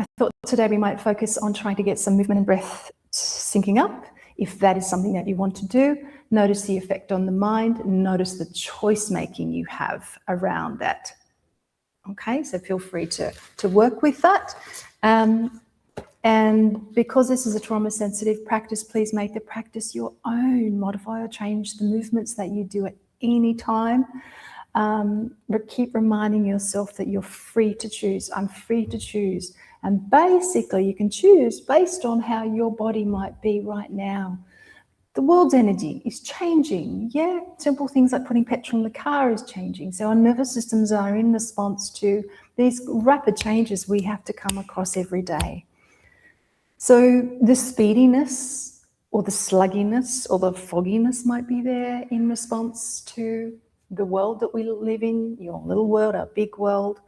I thought today we might focus on trying to get some movement and breath syncing up. If that is something that you want to do, notice the effect on the mind, notice the choice making you have around that. Okay, so feel free to work with that. And because this is a trauma-sensitive practice, please make the practice your own. Modify or change the movements that you do at any time. But keep reminding yourself that you're free to choose. I'm free to choose. And basically, you can choose based on how your body might be right now. The world's energy is changing. Yeah, simple things like putting petrol in the car is changing. So our nervous systems are in response to these rapid changes we have to come across every day. So the speediness or the slugginess or the fogginess might be there in response to the world that we live in, your little world, our big world.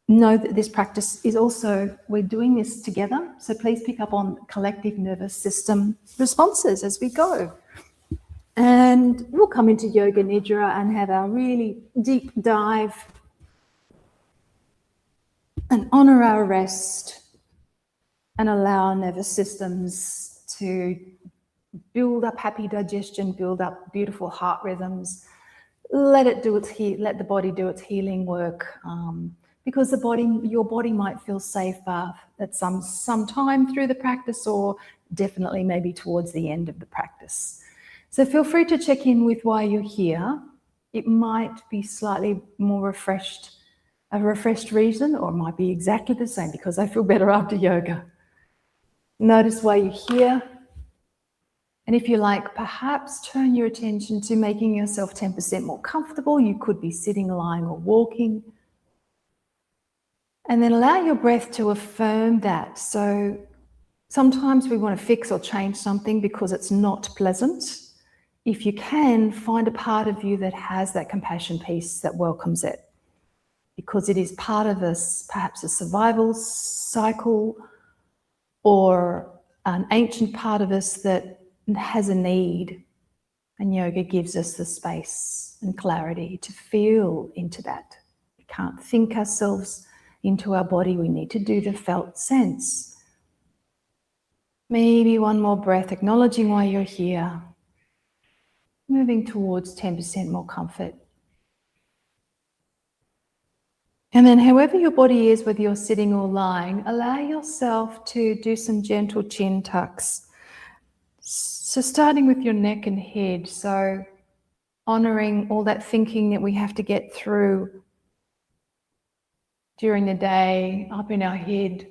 Know that this practice is also, we're doing this together. So please pick up on collective nervous system responses as we go. And we'll come into Yoga Nidra and have our really deep dive and honor our rest and allow our nervous systems to build up happy digestion, build up beautiful heart rhythms. Let the body do its healing work, because your body might feel safer at some time through the practice, or definitely maybe towards the end of the practice. So feel free to check in with why you're here. It might be slightly more a refreshed reason, or it might be exactly the same because I feel better after yoga. Notice why you're here. And if you like, perhaps turn your attention to making yourself 10% more comfortable. You could be sitting, lying, or walking. And then allow your breath to affirm that. So sometimes we want to fix or change something because it's not pleasant. If you can, find a part of you that has that compassion piece that welcomes it, because it is part of us, perhaps a survival cycle or an ancient part of us that has a need. And yoga gives us the space and clarity to feel into that. We can't think ourselves into our body. We need to do the felt sense. Maybe one more breath, acknowledging why you're here. Moving towards 10% more comfort. And then however your body is, whether you're sitting or lying, allow yourself to do some gentle chin tucks. So starting with your neck and head, so honoring all that thinking that we have to get through during the day, up in our head.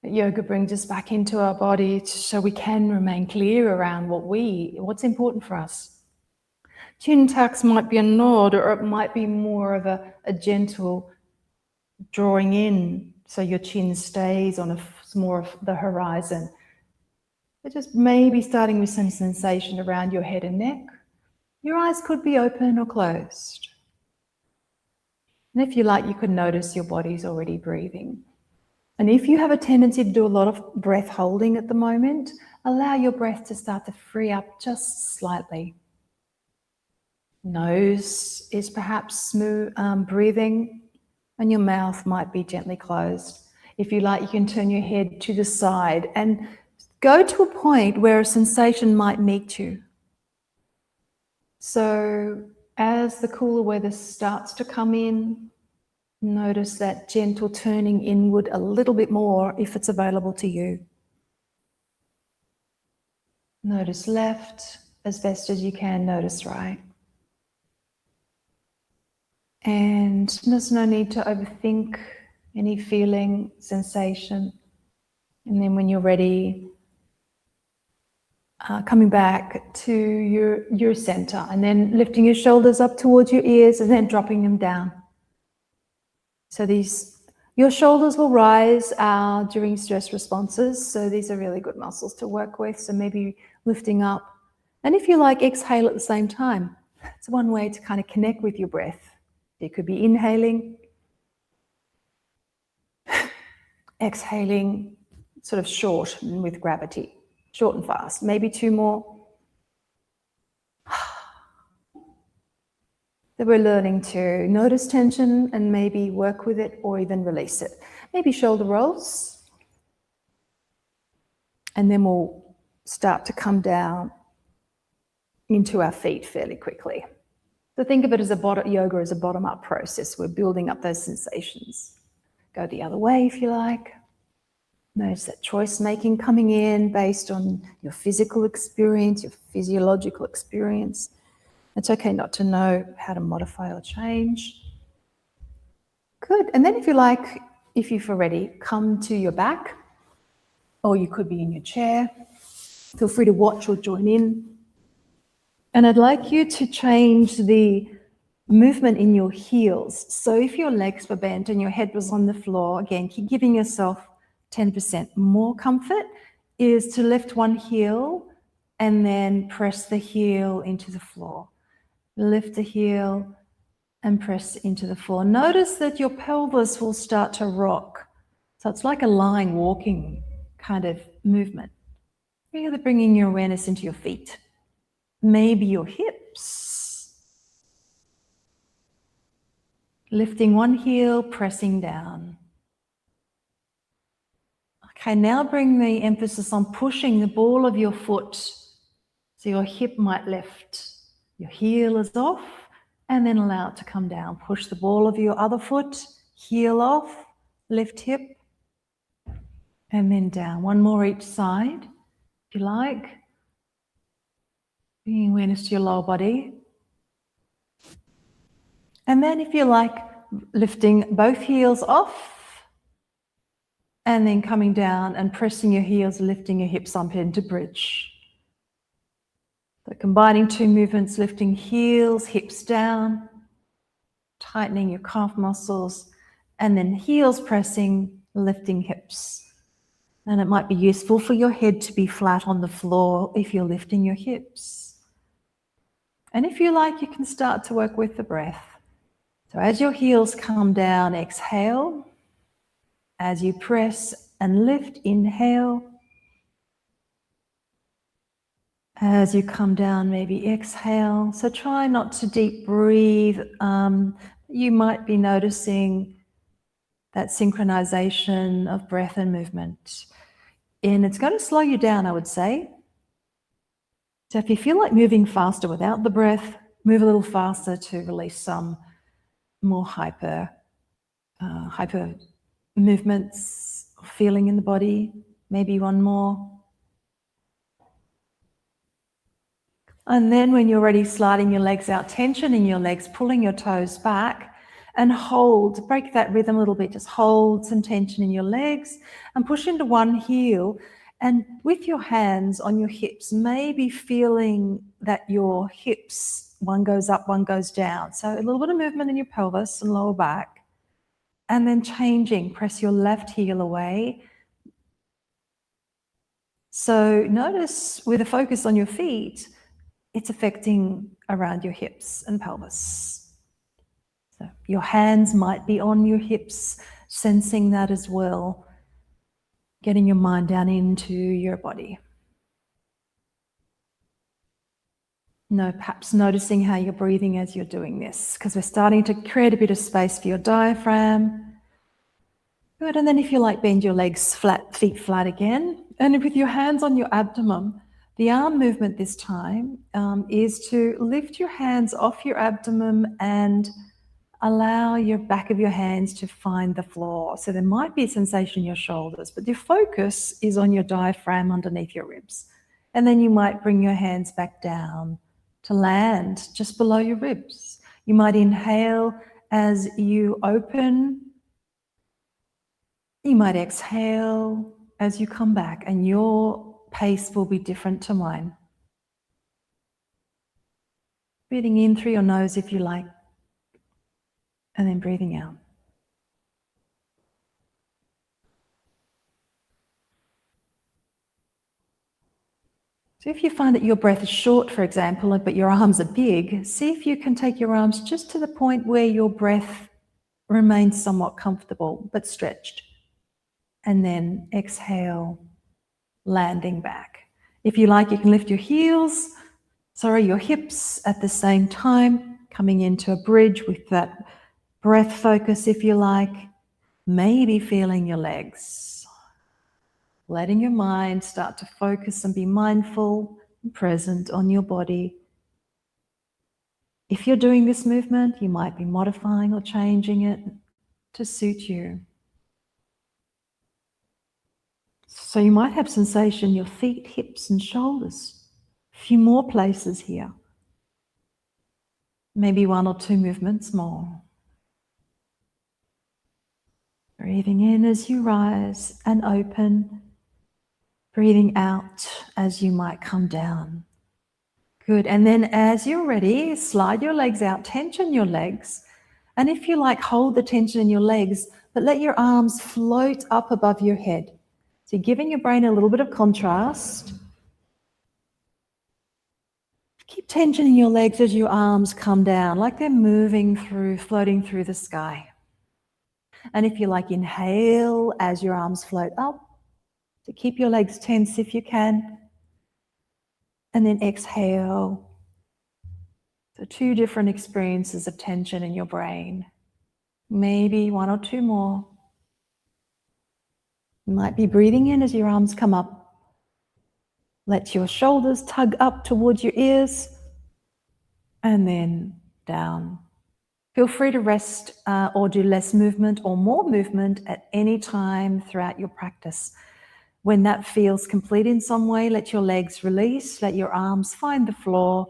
Yoga brings us back into our body so we can remain clear around what's important for us. Chin tucks might be a nod, or it might be more of a gentle drawing in, so your chin stays on more of the horizon. But just maybe starting with some sensation around your head and neck. Your eyes could be open or closed. And if you like, you could notice your body's already breathing. And if you have a tendency to do a lot of breath holding at the moment, allow your breath to start to free up just slightly. Nose is perhaps smooth, breathing, and your mouth might be gently closed. If you like, you can turn your head to the side and go to a point where a sensation might meet you. So as the cooler weather starts to come in, notice that gentle turning inward a little bit more if it's available to you. Notice left as best as you can, notice right. And there's no need to overthink any feeling, sensation. And then when you're ready, coming back to your center, and then lifting your shoulders up towards your ears and then dropping them down. So your shoulders will rise during stress responses. So these are really good muscles to work with. So maybe lifting up. And if you like, exhale at the same time. It's one way to kind of connect with your breath. It could be inhaling, exhaling, sort of short and with gravity, short and fast. Maybe two more. That we're learning to notice tension and maybe work with it or even release it. Maybe shoulder rolls. And then we'll start to come down into our feet fairly quickly. So think of it as yoga as a bottom-up process. We're building up those sensations. Go the other way if you like. Notice that choice making coming in based on your physical experience, your physiological experience. It's okay not to know how to modify or change. Good. And then if you like, if you've already come to your back, or you could be in your chair, feel free to watch or join in. And I'd like you to change the movement in your heels. So if your legs were bent and your head was on the floor, again, keep giving yourself 10% more comfort, is to lift one heel and then press the heel into the floor. Lift the heel and press into the floor. Notice that your pelvis will start to rock. So it's like a lying, walking kind of movement. Really bringing your awareness into your feet. Maybe your hips. Lifting one heel, pressing down. Okay, now bring the emphasis on pushing the ball of your foot. So your hip might lift. Your heel is off, and then allow it to come down. Push the ball of your other foot, heel off, lift hip, and then down. One more each side, if you like. Bringing awareness to your lower body. And then if you like, lifting both heels off, and then coming down and pressing your heels, lifting your hips up into bridge. So combining two movements, lifting heels, hips down, tightening your calf muscles, and then heels pressing, lifting hips. And it might be useful for your head to be flat on the floor if you're lifting your hips. And if you like, you can start to work with the breath. So as your heels come down, exhale. As you press and lift, inhale. As you come down, maybe exhale. So try not to deep breathe. You might be noticing that synchronization of breath and movement. And it's going to slow you down, I would say. So if you feel like moving faster without the breath, move a little faster to release some more hyper movements, feeling in the body. Maybe one more. And then when you're ready, sliding your legs out, tension in your legs, pulling your toes back, and hold. Break that rhythm a little bit. Just hold some tension in your legs and push into one heel. And with your hands on your hips, maybe feeling that your hips, one goes up, one goes down. So a little bit of movement in your pelvis and lower back. And then changing, press your left heel away. So notice with a focus on your feet, it's affecting around your hips and pelvis. So your hands might be on your hips, sensing that as well, getting your mind down into your body. Perhaps noticing how you're breathing as you're doing this, because we're starting to create a bit of space for your diaphragm. Good, and then if you like, bend your legs flat, feet flat again. And with your hands on your abdomen, the arm movement this time is to lift your hands off your abdomen and allow your back of your hands to find the floor. So there might be a sensation in your shoulders, but your focus is on your diaphragm underneath your ribs. And then you might bring your hands back down to land just below your ribs. You might inhale as you open. You might exhale as you come back, and your pace will be different to mine. Breathing in through your nose if you like, and then breathing out. So if you find that your breath is short, for example, but your arms are big, see if you can take your arms just to the point where your breath remains somewhat comfortable but stretched. And then exhale, landing back. If you like, you can lift your your hips at the same time, coming into a bridge with that breath focus, if you like. Maybe feeling your legs. letting your mind start to focus and be mindful and present on your body. If you're doing this movement, you might be modifying or changing it to suit you. So you might have sensation in your feet, hips, and shoulders. A few more places here. Maybe 1 or 2 movements more. Breathing in as you rise and open. Breathing out as you might come down. Good. And then as you're ready, slide your legs out, tension your legs. And if you like, hold the tension in your legs, but let your arms float up above your head. So you're giving your brain a little bit of contrast. Keep tensioning your legs as your arms come down, like they're moving through, floating through the sky. And if you like, inhale as your arms float up. So keep your legs tense if you can. And then exhale. So 2 different experiences of tension in your brain. Maybe 1 or 2 more. You might be breathing in as your arms come up. Let your shoulders tug up towards your ears. And then down. Feel free to rest or do less movement or more movement at any time throughout your practice. When that feels complete in some way, let your legs release, let your arms find the floor,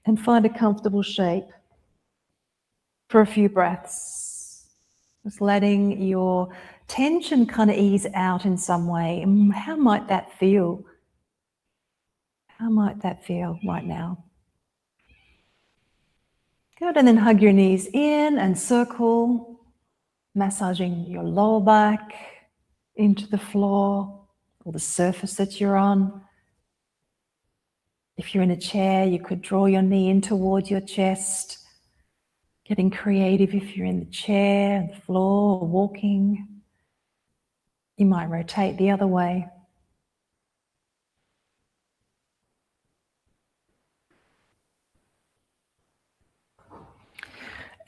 and find a comfortable shape for a few breaths. Just letting your tension kind of ease out in some way. How might that feel? How might that feel right now? Good, and then hug your knees in and circle, massaging your lower back into the floor or the surface that you're on. If you're in a chair, you could draw your knee in towards your chest. Getting creative if you're in the chair, the floor, or walking. You might rotate the other way.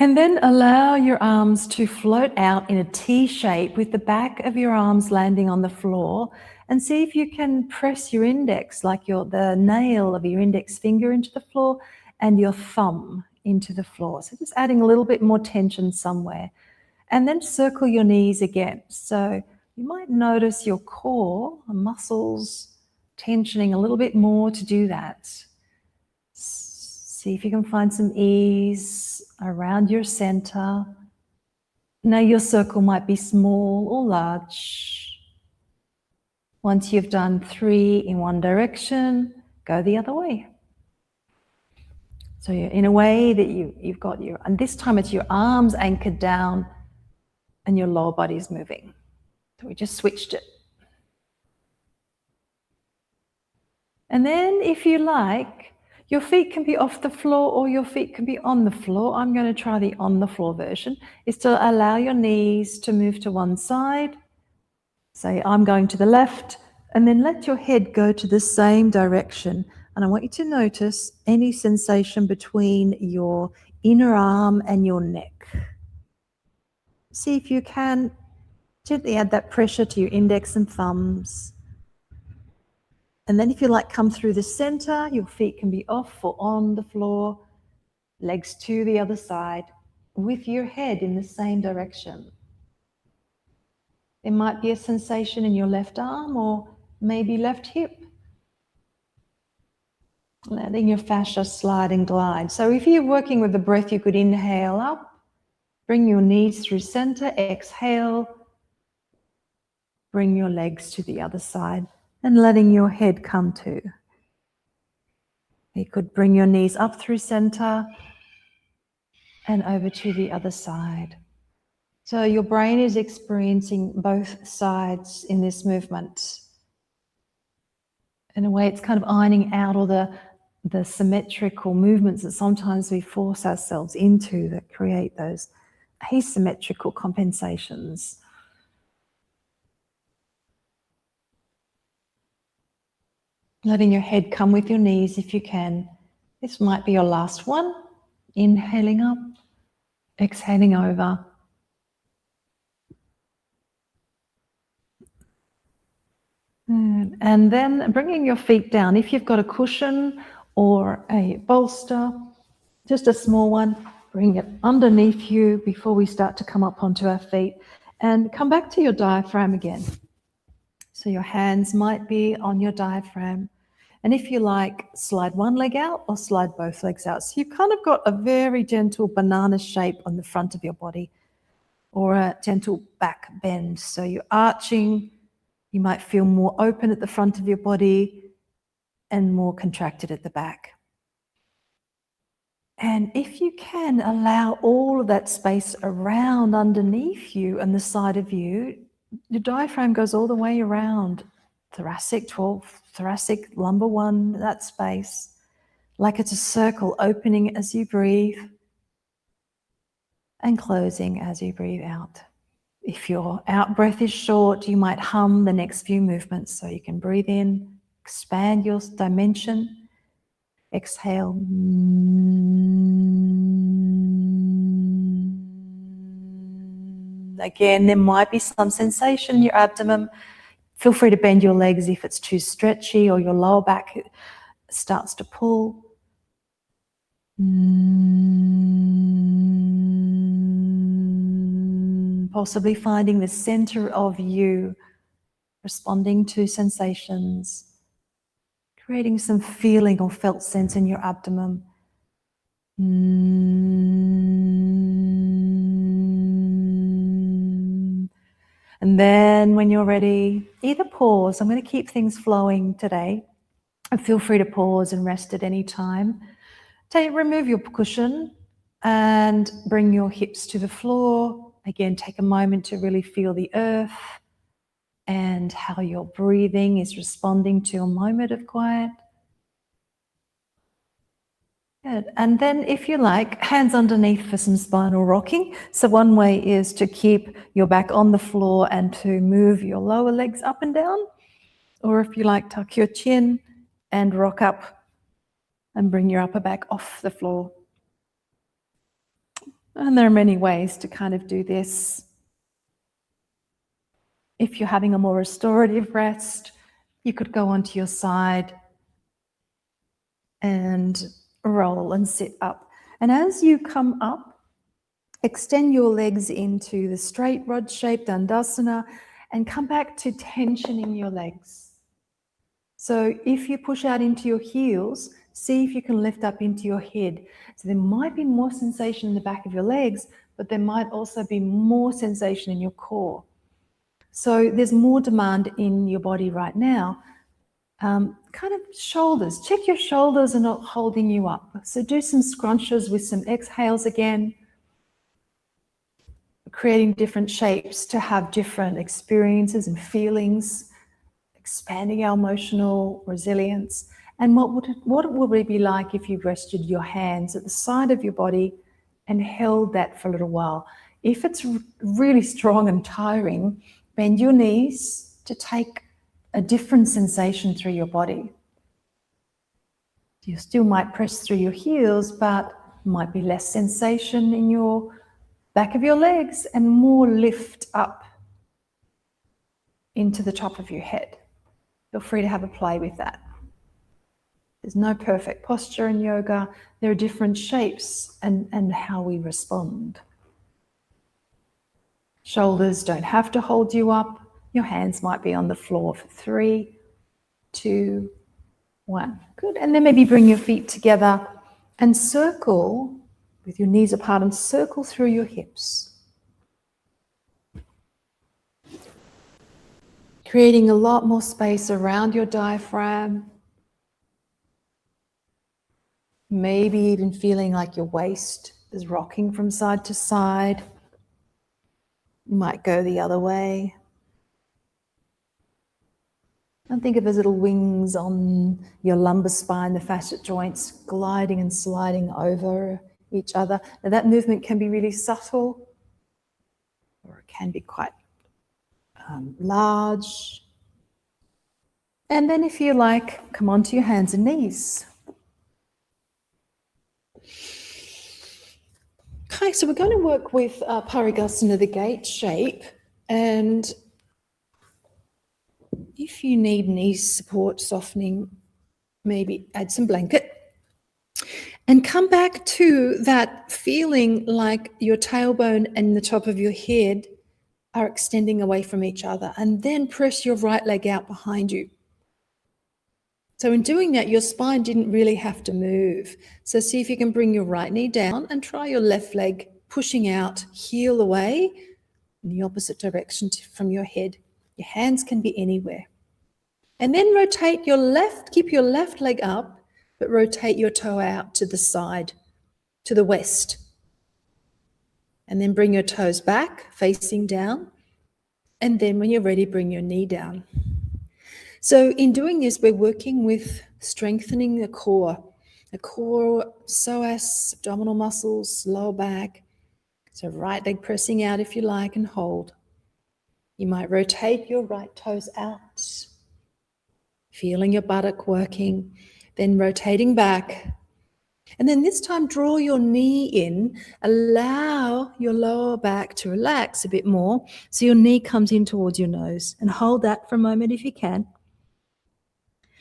And then allow your arms to float out in a T shape with the back of your arms landing on the floor, and see if you can press your index, like the nail of your index finger into the floor and your thumb into the floor. So just adding a little bit more tension somewhere. And then circle your knees again. So you might notice your core, the muscles, tensioning a little bit more to do that. See if you can find some ease around your center. Now your circle might be small or large. Once you've done 3 in one direction, go the other way. So you're in a way that you've got and this time it's your arms anchored down and your lower body is moving. So we just switched it. And then if you like, your feet can be off the floor or your feet can be on the floor. I'm going to try the on the floor version. Is to allow your knees to move to one side. Say, I'm going to the left, and then let your head go to the same direction. And I want you to notice any sensation between your inner arm and your neck. See if you can gently add that pressure to your index and thumbs. And then if you like, come through the center, your feet can be off or on the floor, legs to the other side, with your head in the same direction. There might be a sensation in your left arm or maybe left hip. Letting your fascia slide and glide. So if you're working with the breath, you could inhale up, bring your knees through center, exhale, bring your legs to the other side and letting your head come to. You could bring your knees up through center and over to the other side. So your brain is experiencing both sides in this movement. In a way, it's kind of ironing out all the symmetrical movements that sometimes we force ourselves into that create those asymmetrical compensations. Letting your head come with your knees if you can. This might be your last one. Inhaling up, exhaling over. And then bringing your feet down. If you've got a cushion or a bolster, just a small one, bring it underneath you before we start to come up onto our feet. And come back to your diaphragm again. So your hands might be on your diaphragm. And if you like, slide one leg out or slide both legs out. So you've kind of got a very gentle banana shape on the front of your body, or a gentle back bend. So you're arching, you might feel more open at the front of your body and more contracted at the back. And if you can, allow all of that space around underneath you and the side of you. Your diaphragm goes all the way around thoracic 12, thoracic lumbar 1, that space, like it's a circle opening as you breathe and closing as you breathe out. If your out breath is short, you might hum the next few movements. So you can breathe in, expand your dimension, exhale. Again, there might be some sensation in your abdomen. Feel free to bend your legs if it's too stretchy or your lower back starts to pull. Possibly finding the center of you, responding to sensations, creating some feeling or felt sense in your abdomen. And then when you're ready, either pause. I'm going to keep things flowing today. And feel free to pause and rest at any time. Remove your cushion and bring your hips to the floor. Again, take a moment to really feel the earth and how your breathing is responding to a moment of quiet. Good. And then if you like, hands underneath for some spinal rocking. So one way is to keep your back on the floor and to move your lower legs up and down. Or if you like, tuck your chin and rock up and bring your upper back off the floor. And there are many ways to kind of do this. If you're having a more restorative rest, you could go onto your side and roll and sit up. And as you come up, extend your legs into the straight rod shape, Dandasana, and come back to tensioning your legs. So if you push out into your heels, see if you can lift up into your head. So there might be more sensation in the back of your legs, but there might also be more sensation in your core. So there's more demand in your body right now. Kind of shoulders. Check your shoulders are not holding you up. So do some scrunches with some exhales again. Creating different shapes to have different experiences and feelings. Expanding our emotional resilience. And what would it be like if you rested your hands at the side of your body and held that for a little while? If it's really strong and tiring, bend your knees to take a different sensation through your body. You still might press through your heels, but might be less sensation in your back of your legs and more lift up into the top of your head. Feel free to have a play with that. There's no perfect posture in yoga. There are different shapes and how we respond. Shoulders don't have to hold you up. Your hands might be on the floor for 3, 2, 1. Good. And then maybe bring your feet together and circle with your knees apart and circle through your hips. Creating a lot more space around your diaphragm. Maybe even feeling like your waist is rocking from side to side. You might go the other way. And think of as little wings on your lumbar spine, the facet joints gliding and sliding over each other. Now that movement can be really subtle, or it can be quite large. And then if you like, come onto your hands and knees. Okay, so we're going to work with Parigasana, the gate shape. And If you need knee support, softening, maybe add some blanket. And come back to that feeling like your tailbone and the top of your head are extending away from each other. And then press your right leg out behind you. So in doing that, your spine didn't really have to move. So see if you can bring your right knee down and try your left leg pushing out, heel away in the opposite direction from your head. Your hands can be anywhere. And then rotate your left, keep your left leg up, but rotate your toe out to the side, to the west. And then bring your toes back, facing down. And then when you're ready, bring your knee down. So in doing this, we're working with strengthening the core, psoas, abdominal muscles, lower back. So right leg pressing out if you like and hold. You might rotate your right toes out, feeling your buttock working, then rotating back. And then this time, draw your knee in, allow your lower back to relax a bit more so your knee comes in towards your nose, and hold that for a moment if you can.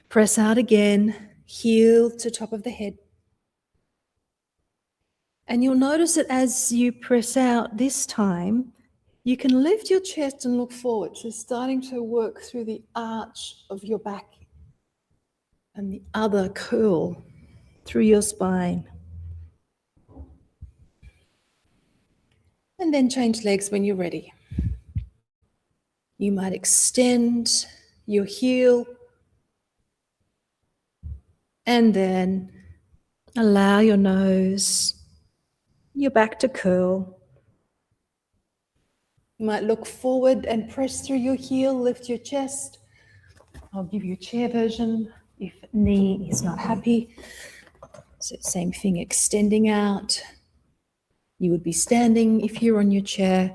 Press out again, heel to top of the head. And you'll notice that as you press out this time, you can lift your chest and look forward. So starting to work through the arch of your back and the other curl through your spine. And then change legs when you're ready. You might extend your heel and then allow your nose, your back to curl. You might look forward and press through your heel, lift your chest. I'll give you a chair version if knee is not happy. So same thing, extending out. You would be standing if you're on your chair.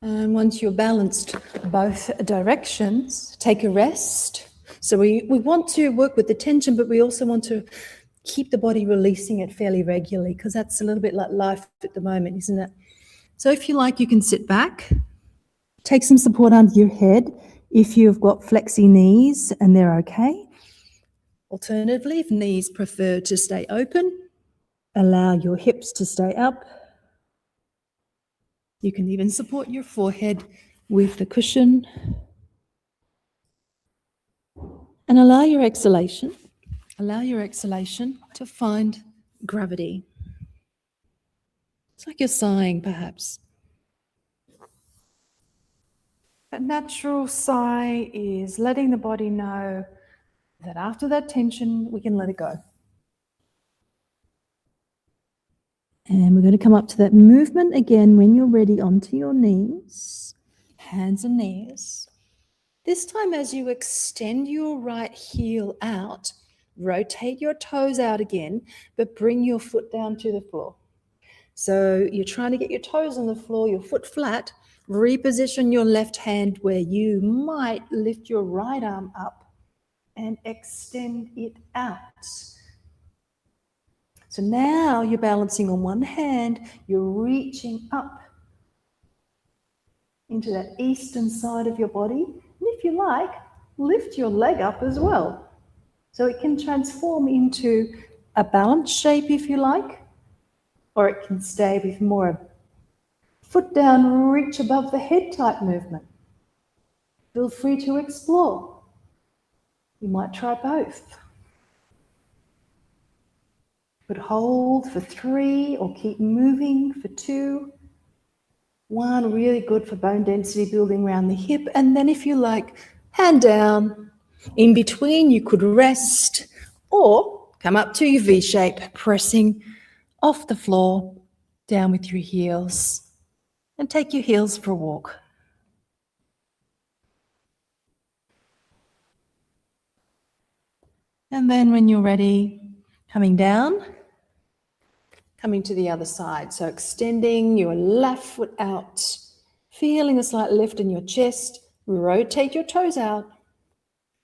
And once you're balanced both directions, take a rest. So we want to work with the tension, but we also want to keep the body releasing it fairly regularly, because that's a little bit like life at the moment, isn't it? So if you like, you can sit back, take some support under your head if you've got flexy knees and they're okay. Alternatively, if knees prefer to stay open, allow your hips to stay up. You can even support your forehead with the cushion. And allow your exhalation to find gravity. It's like you're sighing, perhaps. A natural sigh is letting the body know that after that tension, we can let it go. And we're going to come up to that movement again when you're ready, onto your knees, hands and knees. This time, as you extend your right heel out, rotate your toes out again, but bring your foot down to the floor. So you're trying to get your toes on the floor, your foot flat. Reposition your left hand where you might lift your right arm up and extend it out. So now you're balancing on one hand, you're reaching up into that eastern side of your body. And if you like, lift your leg up as well. So it can transform into a balanced shape if you like, or it can stay with more foot down, reach above the head type movement. Feel free to explore. You might try both. But hold for 3 or keep moving for 2. 1, really good for bone density building around the hip. And then if you like, hand down. In between, you could rest or come up to your V shape, pressing off the floor, down with your heels. And take your heels for a walk. And then when you're ready, coming down, coming to the other side. So extending your left foot out, feeling a slight lift in your chest, rotate your toes out,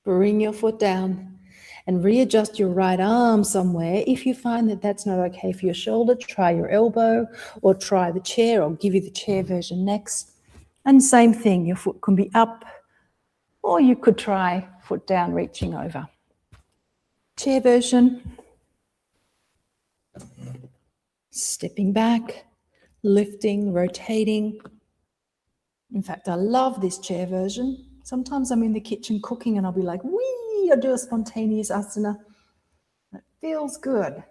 bring your foot down. And readjust your right arm somewhere. If you find that that's not okay for your shoulder, try your elbow or try the chair. I'll give you the chair version next. And same thing, your foot can be up or you could try foot down, reaching over. Chair version. Stepping back, lifting, rotating. In fact, I love this chair version. Sometimes I'm in the kitchen cooking and I'll be like, wee, I'll do a spontaneous asana. It feels good.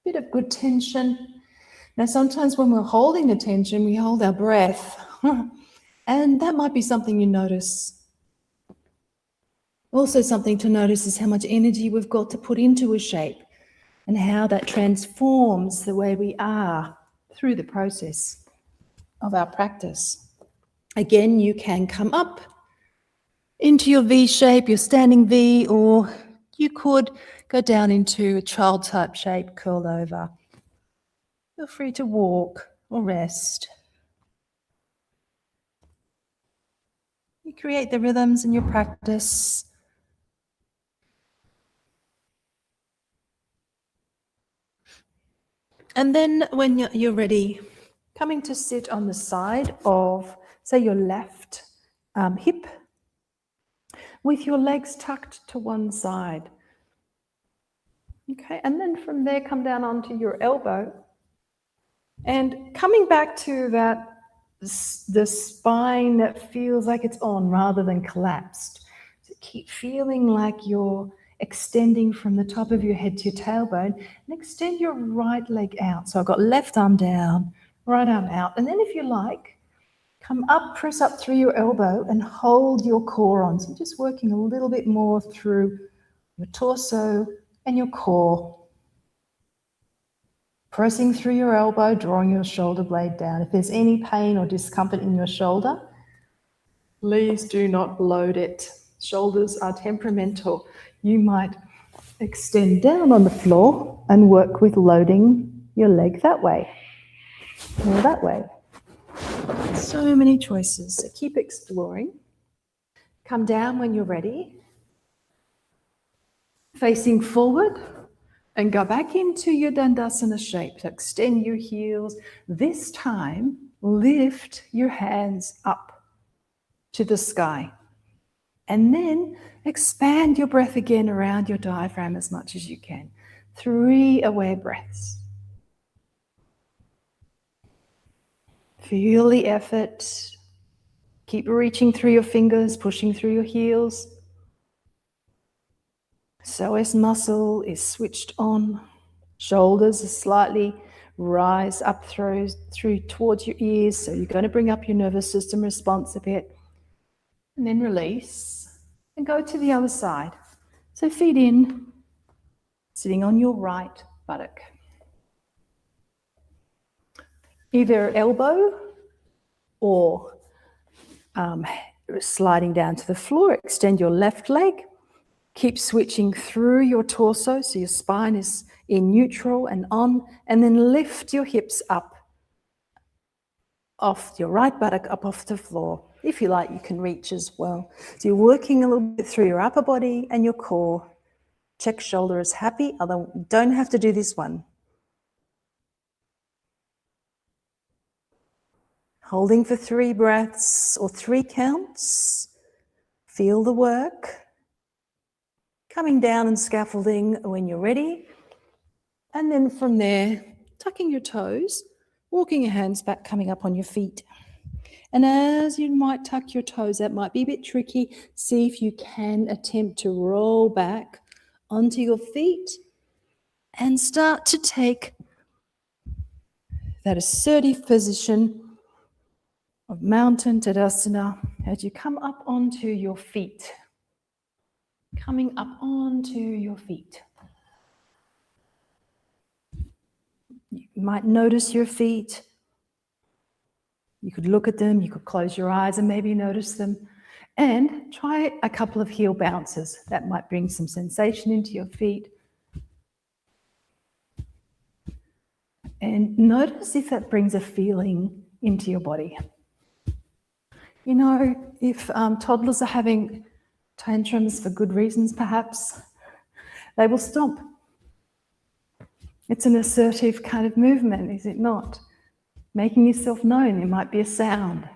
Bit of good tension. Now, sometimes when we're holding the tension, we hold our breath. And that might be something you notice. Also, something to notice is how much energy we've got to put into a shape and how that transforms the way we are through the process of our practice. Again, you can come up into your V shape, your standing V, or you could go down into a child type shape, curled over. Feel free to walk or rest. You create the rhythms in your practice. And then when you're ready, coming to sit on the side of, say, your left hip, with your legs tucked to one side. Okay, and then from there, come down onto your elbow. And coming back to that, the spine that feels like it's on rather than collapsed. So keep feeling like you're extending from the top of your head to your tailbone, and extend your right leg out. So I've got left arm down, right arm out. And then if you like, come up, press up through your elbow and hold your core on. So just working a little bit more through your torso and your core. Pressing through your elbow, drawing your shoulder blade down. If there's any pain or discomfort in your shoulder, please do not load it. Shoulders are temperamental. You might extend down on the floor and work with loading your leg that way or that way. So many choices, so keep exploring. Come down when you're ready. Facing forward and go back into your Dandasana shape. So extend your heels. This time, lift your hands up to the sky. And then expand your breath again around your diaphragm as much as you can. 3 aware breaths. Feel the effort. Keep reaching through your fingers, pushing through your heels. Psoas muscle is switched on. Shoulders slightly rise up through towards your ears. So you're going to bring up your nervous system response a bit. And then release and go to the other side. So feet in, sitting on your right buttock. Either elbow or sliding down to the floor. Extend your left leg. Keep switching through your torso so your spine is in neutral and on, and then lift your hips up off your right buttock, up off the floor. If you like, you can reach as well. So you're working a little bit through your upper body and your core. Check shoulder is happy, although you don't have to do this one. Holding for 3 breaths or 3 counts. Feel the work. Coming down and scaffolding when you're ready. And then from there, tucking your toes, walking your hands back, coming up on your feet. And as you might tuck your toes, that might be a bit tricky. See if you can attempt to roll back onto your feet and start to take that assertive position of mountain Tadasana as you come up onto your feet. Coming up onto your feet. You might notice your feet. You could look at them, you could close your eyes and maybe notice them. And try a couple of heel bounces. That might bring some sensation into your feet. And notice if that brings a feeling into your body. You know, if toddlers are having tantrums for good reasons, perhaps, they will stop. It's an assertive kind of movement, is it not? Making yourself known. There might be a sound.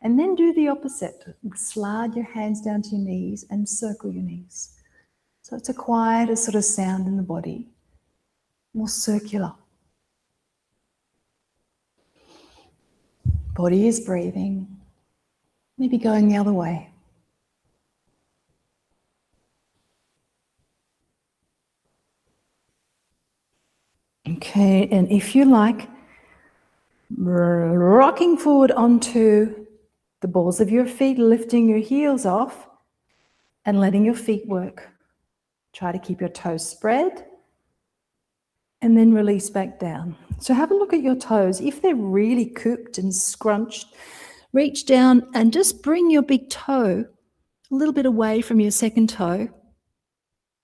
And then do the opposite. Slide your hands down to your knees and circle your knees. So it's a quieter sort of sound in the body, more circular. Body is breathing, maybe going the other way. Okay, and if you like, rocking forward onto the balls of your feet, lifting your heels off and letting your feet work. Try to keep your toes spread and then release back down. So have a look at your toes. If they're really cooked and scrunched, reach down and just bring your big toe a little bit away from your second toe.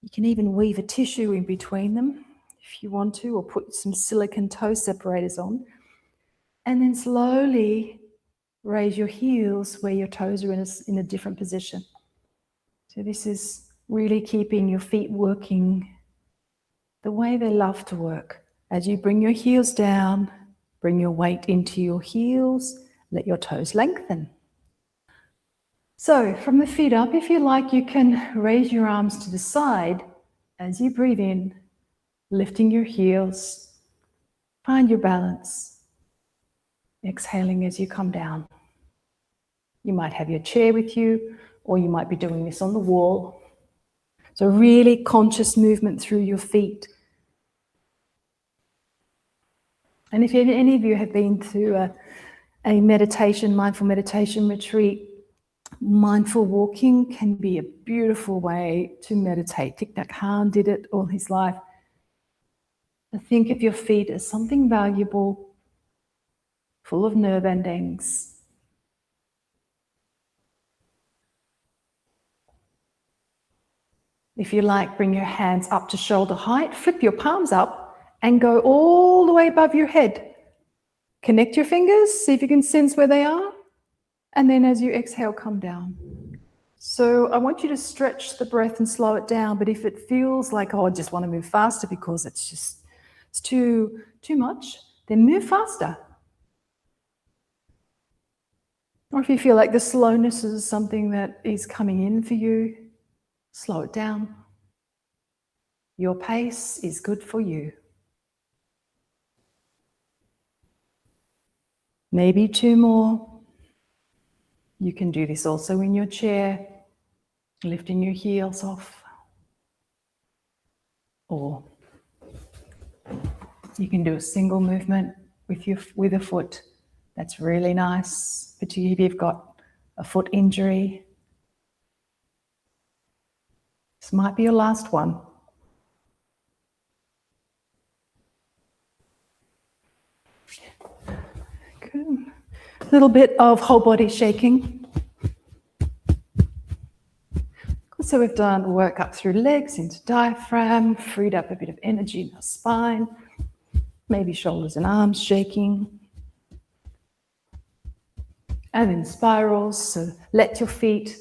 You can even weave a tissue in between them if you want to, or put some silicone toe separators on. And then slowly raise your heels where your toes are in a different position. So this is really keeping your feet working the way they love to work. As you bring your heels down, bring your weight into your heels, let your toes lengthen. So from the feet up, if you like, you can raise your arms to the side as you breathe in, lifting your heels. Find your balance. Exhaling as you come down. You might have your chair with you, or you might be doing this on the wall. So really conscious movement through your feet. And if any of you have been through a meditation, mindful meditation retreat, mindful walking can be a beautiful way to meditate. Thich Nhat Hanh did it all his life. Think of your feet as something valuable, full of nerve endings. If you like, bring your hands up to shoulder height, flip your palms up and go all the way above your head. Connect your fingers, see if you can sense where they are. And then as you exhale, come down. So I want you to stretch the breath and slow it down. But if it feels like, oh, I just want to move faster because it's too much, then move faster. Or if you feel like the slowness is something that is coming in for you, slow it down. Your pace is good for you. Maybe 2 more. You can do this also in your chair, lifting your heels off. Or you can do a single movement with a foot. That's really nice, particularly if you've got a foot injury. This might be your last one. Good. A little bit of whole body shaking. So we've done work up through legs into diaphragm, freed up a bit of energy in our spine, maybe shoulders and arms shaking. And then spirals, so let your feet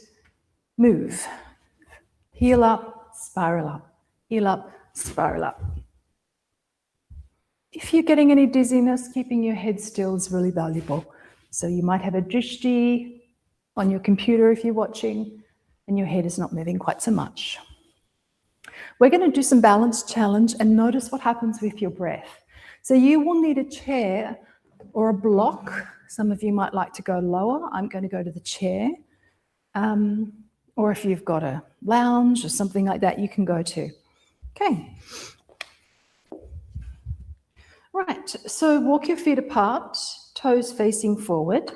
move. Heel up, spiral up. Heel up, spiral up. If you're getting any dizziness, keeping your head still is really valuable. So you might have a drishti on your computer if you're watching, and your head is not moving quite so much. We're going to do some balance challenge and notice what happens with your breath. So you will need a chair or a block. Some of you might like to go lower. I'm going to go to the chair. Or if you've got a lounge or something like that, you can go to. Okay. Right, so walk your feet apart, toes facing forward,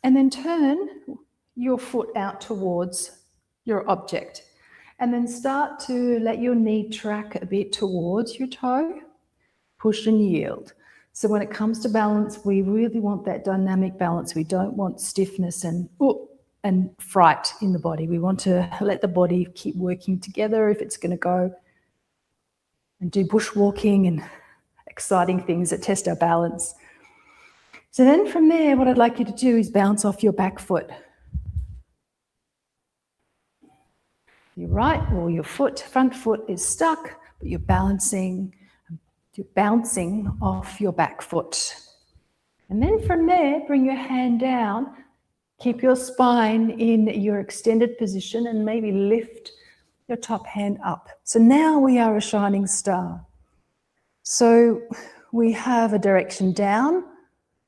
and then turn your foot out towards your object. And then start to let your knee track a bit towards your toe, push and yield. So when it comes to balance, we really want that dynamic balance. We don't want stiffness and fright in the body. We want to let the body keep working together if it's going to go and do bushwalking and exciting things that test our balance. So then from there, what I'd like you to do is bounce off your back foot. Your right or your front foot is stuck, but you're bouncing off your back foot. And then from there, bring your hand down, keep your spine in your extended position and maybe lift your top hand up. So now we are a shining star. So we have a direction down,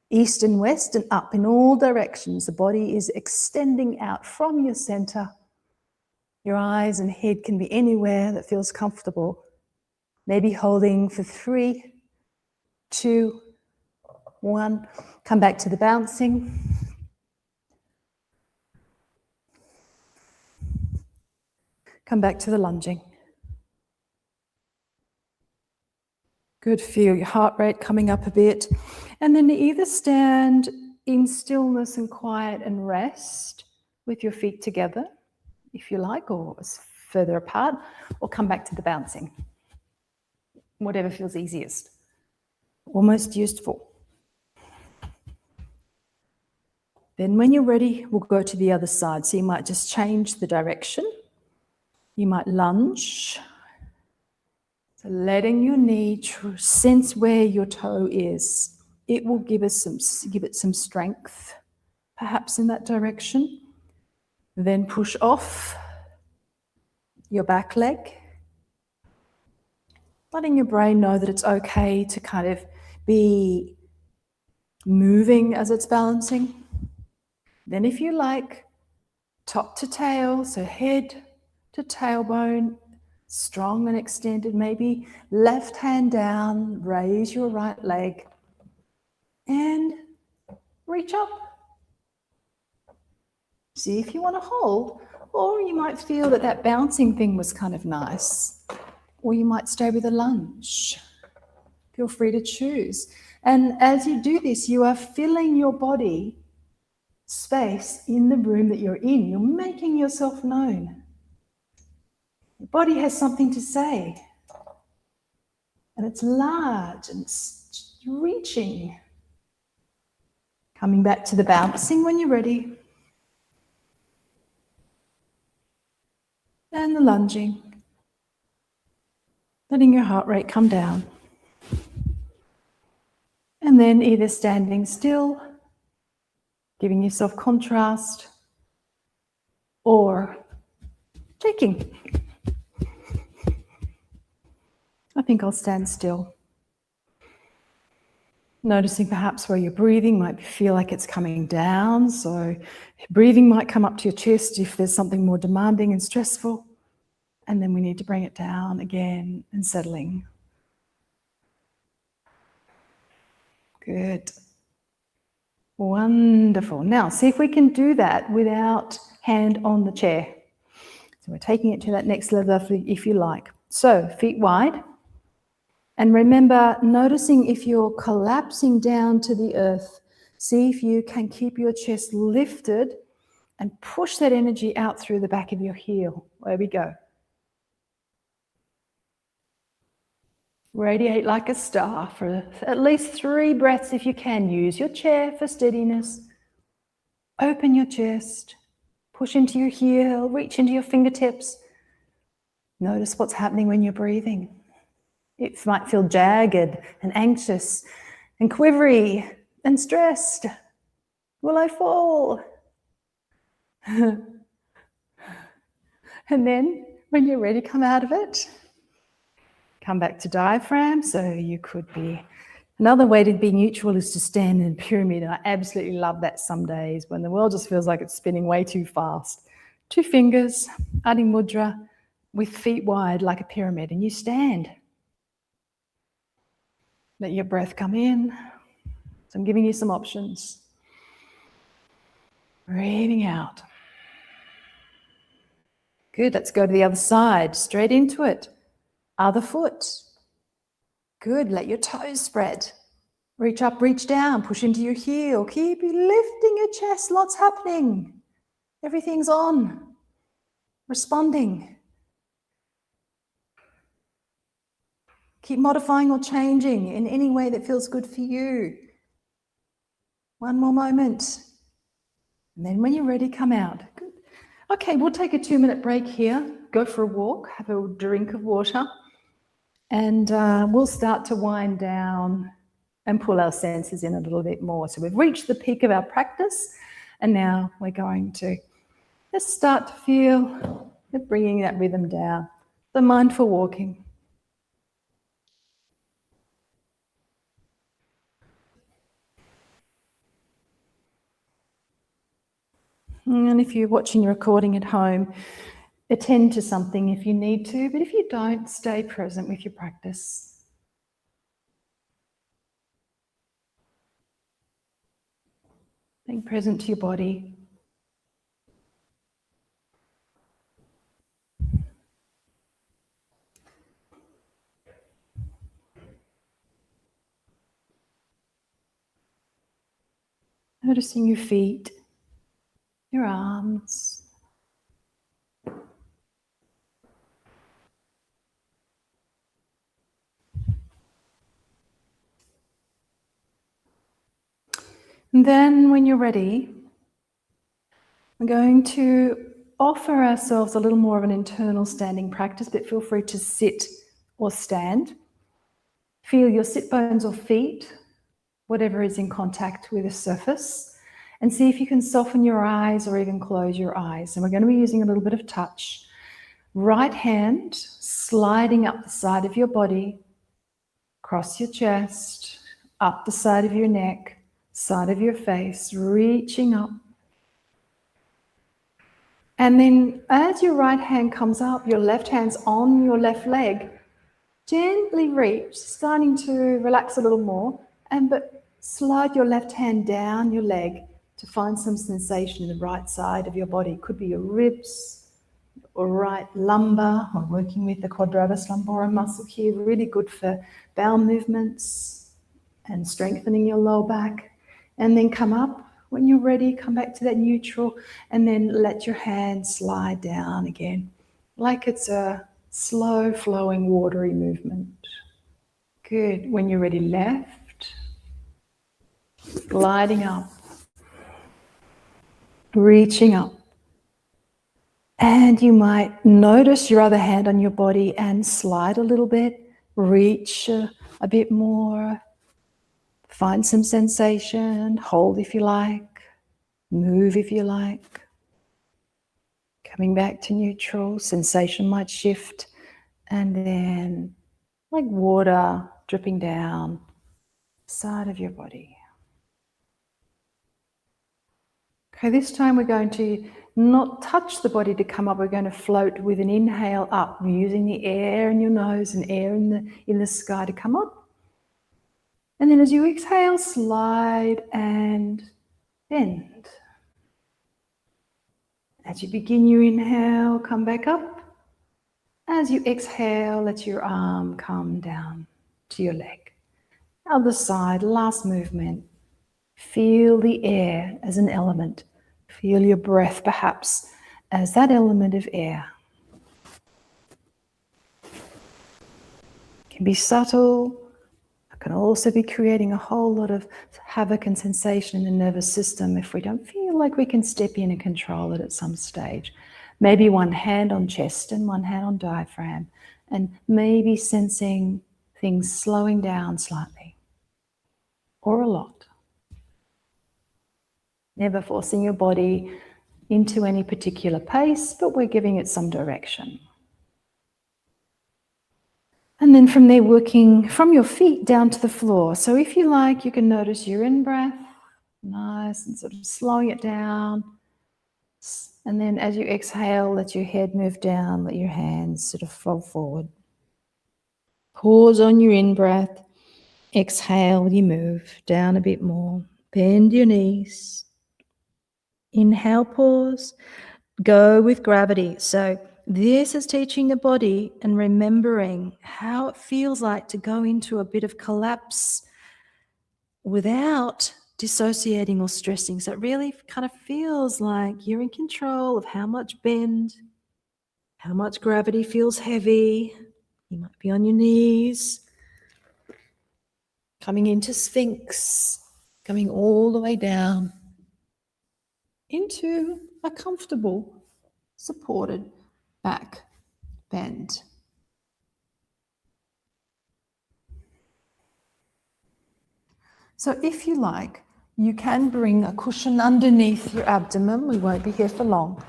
east and west and up in all directions. The body is extending out from your center. Your eyes and head can be anywhere that feels comfortable. Maybe holding for 3, 2, 1. Come back to the bouncing. Come back to the lunging. Good, feel your heart rate coming up a bit. And then either stand in stillness and quiet and rest with your feet together, if you like, or further apart, or come back to the bouncing. Whatever feels easiest or most useful. Then when you're ready, we'll go to the other side. So you might just change the direction. You might lunge. So letting your knee sense where your toe is. It will give it some strength, perhaps in that direction. Then push off your back leg. Letting your brain know that it's okay to kind of be moving as it's balancing. Then if you like, top to tail, so head to tailbone, strong and extended, maybe left hand down, raise your right leg and reach up. See if you want to hold, or you might feel that bouncing thing was kind of nice, or you might stay with a lunge. Feel free to choose. And as you do this, you are filling your body space in the room that you're in. You're making yourself known. Your body has something to say. And it's large and it's reaching. Coming back to the bouncing when you're ready. And the lunging. Letting your heart rate come down. And then either standing still, giving yourself contrast, or shaking. I think I'll stand still. Noticing perhaps where you're breathing might feel like it's coming down, so breathing might come up to your chest if there's something more demanding and stressful, and then we need to bring it down again and settling. Good. Wonderful. Now, see if we can do that without hand on the chair. So we're taking it to that next level if you like. So, feet wide. And remember, noticing if you're collapsing down to the earth, see if you can keep your chest lifted and push that energy out through the back of your heel. There we go. Radiate like a star for at least 3 breaths if you can. Use your chair for steadiness. Open your chest. Push into your heel. Reach into your fingertips. Notice what's happening when you're breathing. It might feel jagged and anxious and quivery and stressed. Will I fall? And then when you're ready, come out of it. Come back to diaphragm. So you could be, another way to be neutral is to stand in a pyramid. And I absolutely love that some days when the world just feels like it's spinning way too fast. 2 fingers, Adi Mudra, with feet wide like a pyramid, and you stand. Let your breath come in. So I'm giving you some options. Breathing out. Good, let's go to the other side, straight into it. Other foot. Good, let your toes spread. Reach up, reach down, push into your heel. Keep lifting your chest, lots happening. Everything's on. Responding. Keep modifying or changing in any way that feels good for you. One more moment. And then when you're ready, come out. Good. Okay, we'll take a 2-minute break here. go for a walk, have a drink of water, and we'll start to wind down and pull our senses in a little bit more. So we've reached the peak of our practice, and now we're going to just start to feel bringing that rhythm down. So mindful walking. And if you're watching the recording at home, attend to something if you need to, but if you don't, stay present with your practice. Being present to your body. Noticing your feet, your arms. And then when you're ready, we're going to offer ourselves a little more of an internal standing practice, but feel free to sit or stand. Feel your sit bones or feet, whatever is in contact with the surface, and see if you can soften your eyes or even close your eyes. And we're going to be using a little bit of touch. Right hand sliding up the side of your body, across your chest, up the side of your neck, side of your face, reaching up. And then as your right hand comes up, your left hand's on your left leg, gently reach, starting to relax a little more, but slide your left hand down your leg to find some sensation in the right side of your body. Could be your ribs or right lumbar, or working with the quadratus lumborum muscle here, really good for bowel movements and strengthening your lower back. And then come up. When you're ready, come back to that neutral, and then let your hand slide down again, like it's a slow flowing watery movement. Good. When you're ready, left, gliding up, reaching up. And you might notice your other hand on your body and slide a little bit, reach a bit more, find some sensation, hold if you like, move if you like. Coming back to neutral, sensation might shift, and then like water dripping down the side of your body. Okay, this time we're going to not touch the body to come up. We're going to float with an inhale up, using the air in your nose and air in the sky to come up. And then as you exhale, slide and bend. As you begin your inhale, come back up. As you exhale, let your arm come down to your leg. Other side, last movement. Feel the air as an element. Feel your breath perhaps as that element of air. It can be subtle. It can also be creating a whole lot of havoc and sensation in the nervous system if we don't feel like we can step in and control it at some stage. Maybe one hand on chest and one hand on diaphragm, and maybe sensing things slowing down slightly or a lot. Never forcing your body into any particular pace, but we're giving it some direction. And then from there, working from your feet down to the floor. So if you like, you can notice your in-breath, nice, and sort of slowing it down. And then as you exhale, let your head move down, let your hands sort of fall forward. Pause on your in-breath. Exhale, you move down a bit more. Bend your knees. Inhale, pause. Go with gravity. So this is teaching the body and remembering how it feels like to go into a bit of collapse without dissociating or stressing. So it really kind of feels like you're in control of how much bend, how much gravity feels heavy. You might be on your knees, coming into Sphinx, coming all the way down into a comfortable, supported back bend. So if you like, you can bring a cushion underneath your abdomen. We won't be here for long.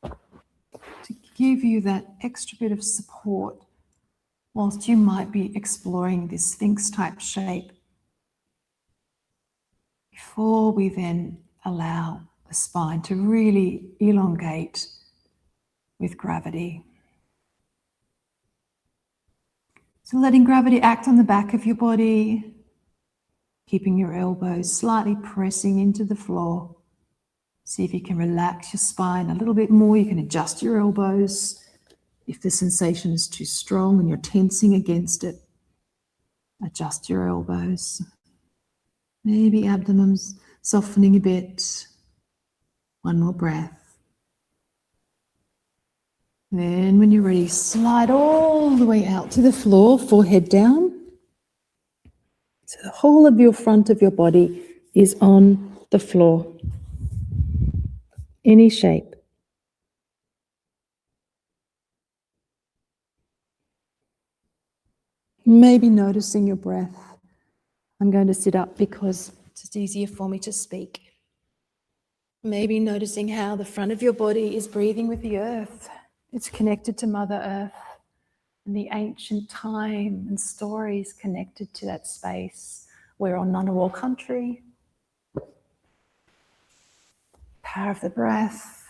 To give you that extra bit of support whilst you might be exploring this Sphinx type shape, before we then allow the spine to really elongate with gravity. So letting gravity act on the back of your body, keeping your elbows slightly pressing into the floor. See if you can relax your spine a little bit more. You can adjust your elbows. If the sensation is too strong and you're tensing against it, adjust your elbows. Maybe abdomen's softening a bit. One more breath. Then when you're ready, slide all the way out to the floor, forehead down. So the whole of your front of your body is on the floor. Any shape. Maybe noticing your breath. I'm going to sit up because it's just easier for me to speak. Maybe noticing how the front of your body is breathing with the earth. It's connected to Mother Earth and the ancient time and stories connected to that space. We're on Ngunnawal country. Power of the breath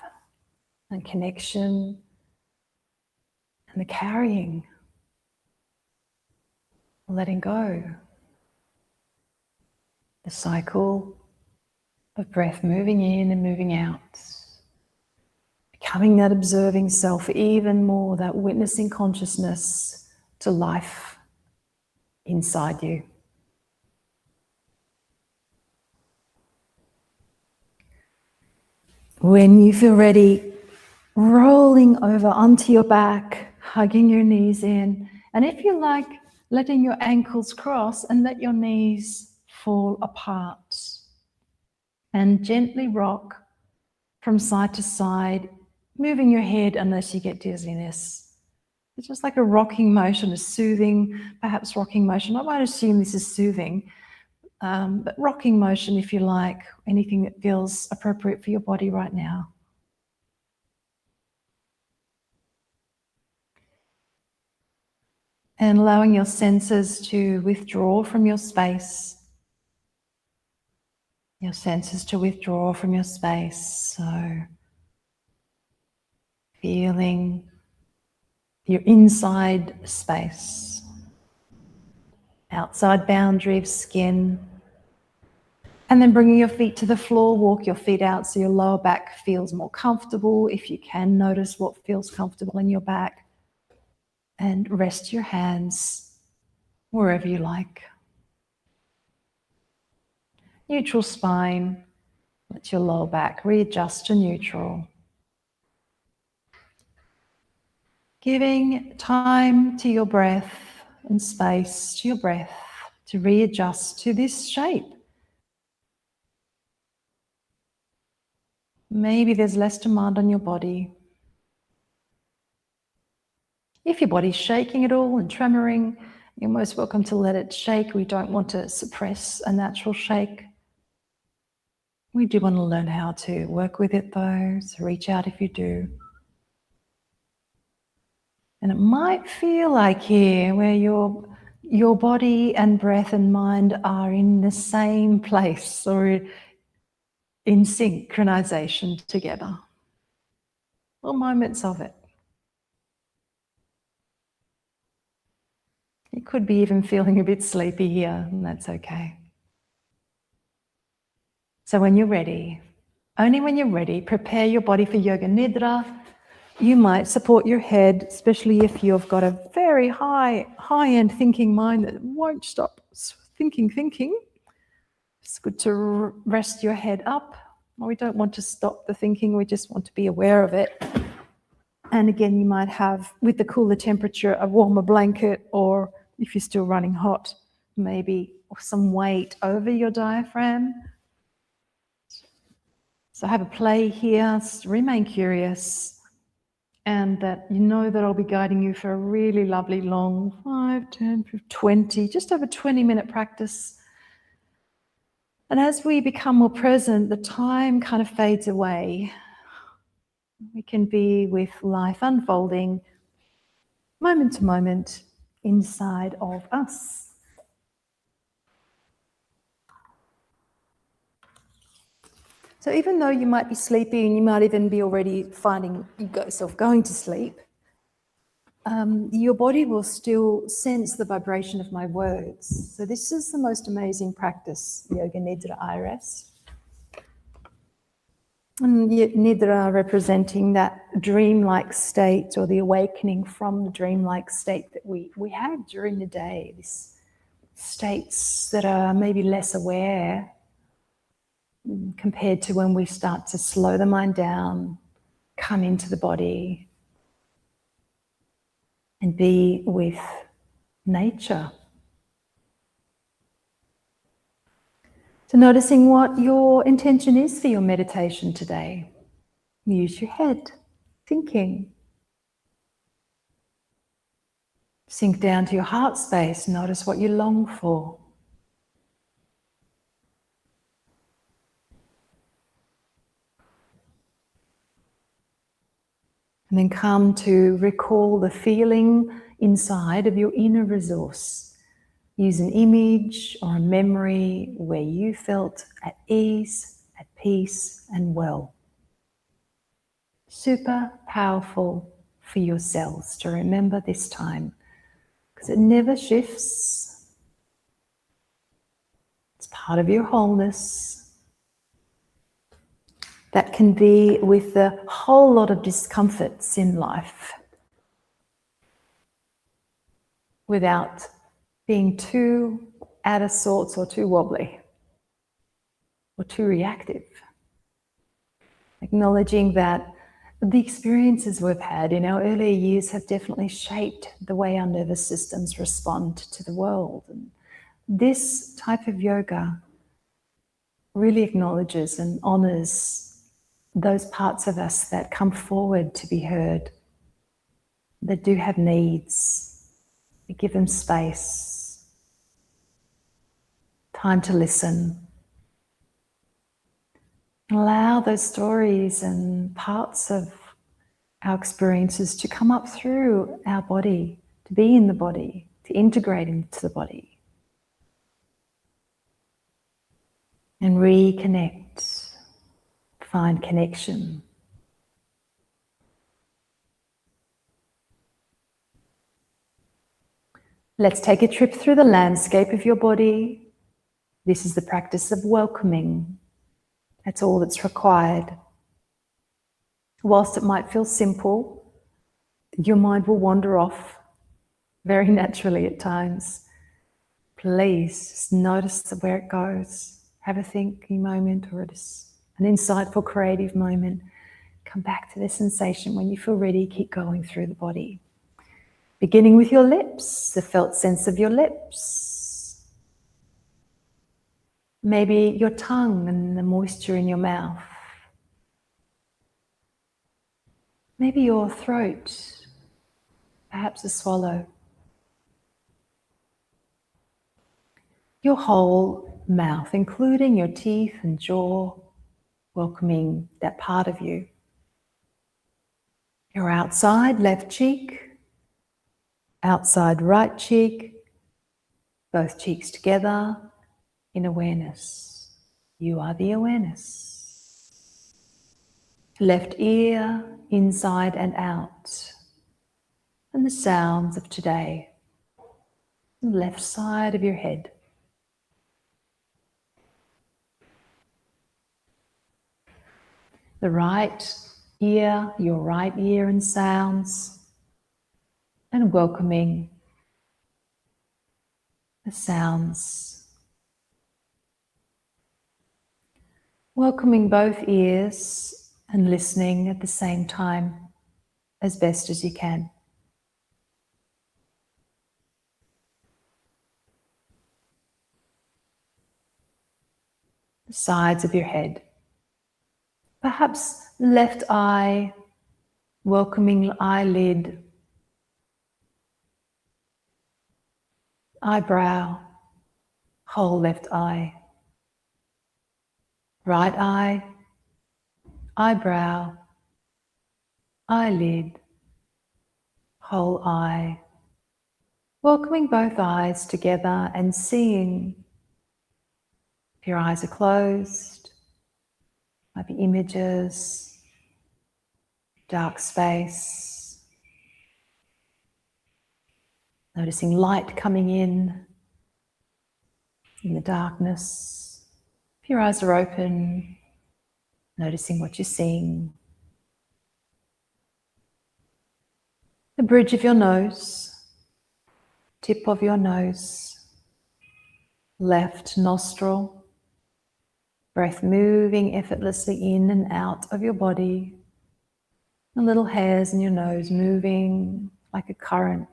and connection and the carrying. Letting go. The cycle of breath moving in and moving out. Becoming that observing self even more, that witnessing consciousness to life inside you. When you feel ready, rolling over onto your back, hugging your knees in, and if you like, letting your ankles cross and let your knees fall apart. And gently rock from side to side, moving your head unless you get dizziness. It's just like a rocking motion, a soothing, perhaps rocking motion. I might assume this is soothing, but rocking motion, if you like, anything that feels appropriate for your body right now. And allowing your senses to withdraw from your space. Your senses to withdraw from your space. So feeling your inside space, outside boundary of skin, and then bringing your feet to the floor, walk your feet out so your lower back feels more comfortable. If you can, notice what feels comfortable in your back, and rest your hands wherever you like. Neutral spine, let your lower back readjust to neutral. Giving time to your breath and space to your breath to readjust to this shape. Maybe there's less demand on your body. If your body's shaking at all and tremoring, you're most welcome to let it shake. We don't want to suppress a natural shake. We do want to learn how to work with it though, so reach out if you do. And it might feel like here where your body and breath and mind are in the same place or in synchronization together. Or moments of it. You could be even feeling a bit sleepy here, and that's okay. So when you're ready, only when you're ready, prepare your body for yoga nidra. You might support your head, especially if you've got a very high-end thinking mind that won't stop thinking. It's good to rest your head up. We don't want to stop the thinking, we just want to be aware of it. And again, you might have, with the cooler temperature, a warmer blanket, or if you're still running hot, maybe some weight over your diaphragm. So have a play here, remain curious. And that you know that I'll be guiding you for a really lovely long 5, 10, 20, just over 20-minute practice. And as we become more present, the time kind of fades away. We can be with life unfolding moment to moment inside of us. So even though you might be sleepy and you might even be already finding yourself going to sleep, your body will still sense the vibration of my words. So this is the most amazing practice, Yoga Nidra iRest. And Nidra representing that dreamlike state, or the awakening from the dreamlike state that we have during the day, these states that are maybe less aware compared to when we start to slow the mind down, come into the body, and be with nature. So noticing what your intention is for your meditation today. Use your head, thinking. Sink down to your heart space, notice what you long for. And then come to recall the feeling inside of your inner resource. Use an image or a memory where you felt at ease, at peace, and well. Super powerful for your cells to remember this time, because it never shifts. It's part of your wholeness. That can be with a whole lot of discomforts in life without being too out of sorts or too wobbly or too reactive. Acknowledging that the experiences we've had in our earlier years have definitely shaped the way our nervous systems respond to the world. And this type of yoga really acknowledges and honors those parts of us that come forward to be heard, that do have needs. We give them space, time to listen. Allow those stories and parts of our experiences to come up through our body, to be in the body, to integrate into the body. And reconnect, find connection. Let's take a trip through the landscape of your body. This is the practice of welcoming. That's all that's required. Whilst it might feel simple, your mind will wander off very naturally at times. Please just notice where it goes. Have a thinking moment or just an insightful, creative moment. Come back to the sensation. When you feel ready, keep going through the body. Beginning with your lips, the felt sense of your lips. Maybe your tongue and the moisture in your mouth. Maybe your throat, perhaps a swallow. Your whole mouth, including your teeth and jaw, welcoming that part of you. Your outside left cheek, outside right cheek, both cheeks together in awareness. You are the awareness. Left ear, inside and out. And the sounds of today. The left side of your head. The right ear, your right ear and sounds. And welcoming the sounds. Welcoming both ears and listening at the same time as best as you can. The sides of your head. Perhaps left eye welcoming eyelid, eyebrow, whole left eye, right eye, eyebrow, eyelid, whole eye. Welcoming both eyes together and seeing, if your eyes are closed, might be images, dark space, noticing light coming in the darkness. If your eyes are open, noticing what you're seeing. The bridge of your nose, tip of your nose, left nostril, breath moving effortlessly in and out of your body. The little hairs in your nose moving like a current.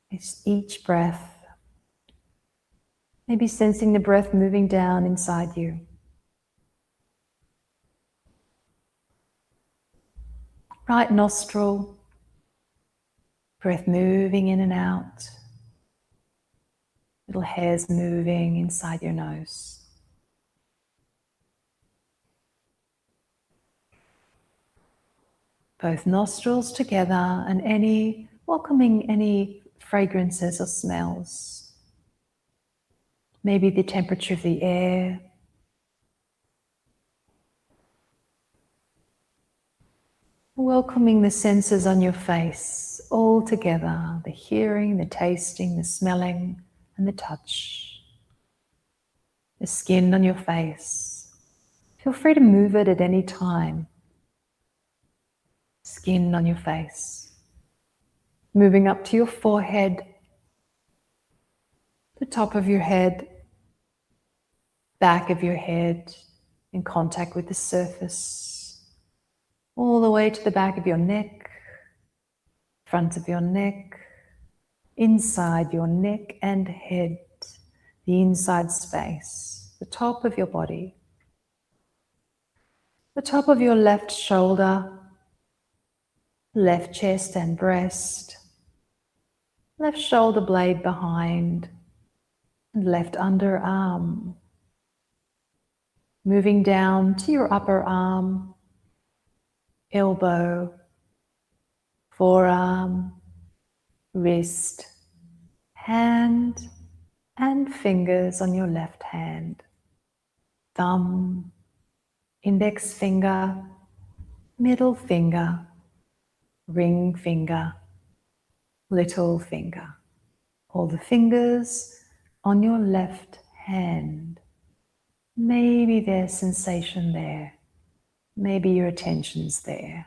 It's each breath. Maybe sensing the breath moving down inside you. Right nostril, breath moving in and out. Little hairs moving inside your nose. Both nostrils together and welcoming any fragrances or smells. Maybe the temperature of the air. Welcoming the senses on your face all together, the hearing, the tasting, the smelling, and the touch. The skin on your face. Feel free to move it at any time. Skin on your face. Moving up to your forehead, the top of your head, back of your head, in contact with the surface, all the way to the back of your neck, front of your neck, inside your neck and head, the inside space, the top of your body, the top of your left shoulder, left chest and breast, left shoulder blade behind, and left underarm. Moving down to your upper arm, elbow, forearm, wrist, hand, and fingers on your left hand. Thumb, index finger, middle finger, ring finger, little finger. All the fingers on your left hand. Maybe there's sensation there. Maybe your attention's there.